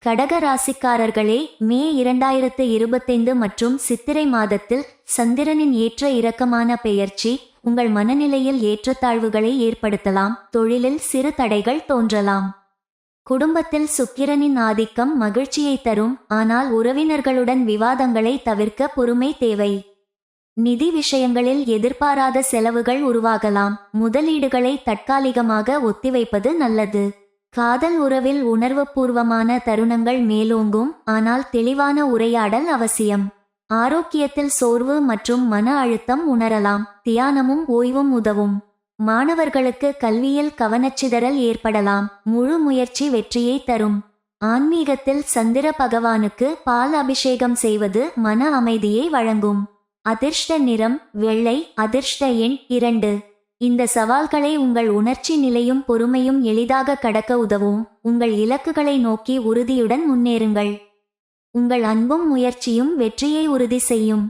கடக ராசிக்காரர்களே, மே 2025 மற்றும் சித்திரை மாதத்தில் சந்திரனின் ஏற்ற இறக்கமான பெயர்ச்சி உங்கள் மனநிலையில் ஏற்றத்தாழ்வுகளை ஏற்படுத்தலாம். தொழிலில் சிறு தடைகள் தோன்றலாம். குடும்பத்தில் சுக்கிரனின் ஆதிக்கம் மகிழ்ச்சியை தரும், ஆனால் உறவினர்களுடன் விவாதங்களை தவிர்க்க பொறுமை தேவை. நிதி விஷயங்களில் எதிர்பாராத செலவுகள் உருவாகலாம். முதலீடுகளை தற்காலிகமாக ஒத்திவைப்பது நல்லது. காதல் உறவில் உணர்வுபூர்வமான தருணங்கள் மேலோங்கும், ஆனால் தெளிவான உரையாடல் அவசியம். ஆரோக்கியத்தில் சோர்வு மற்றும் மன அழுத்தம் உணரலாம். தியானமும் ஓய்வும் உதவும். மாணவர்களுக்கு கல்வியில் கவனச்சிதறல் ஏற்படலாம். முழு முயற்சி வெற்றியை தரும். ஆன்மீகத்தில் சந்திர பகவானுக்கு பால் அபிஷேகம் செய்வது மன அமைதியை வழங்கும். அதிர்ஷ்ட நிறம் வெள்ளை. அதிர்ஷ்ட எண் 2. இந்த சவால்களை உங்கள் உணர்ச்சி நிலையும் பொறுமையும் எளிதாக கடக்க உதவும். உங்கள் இலக்குகளை நோக்கி உறுதியுடன் முன்னேறுங்கள். உங்கள் அன்பும் முயற்சியும் வெற்றியை உறுதி செய்யும்.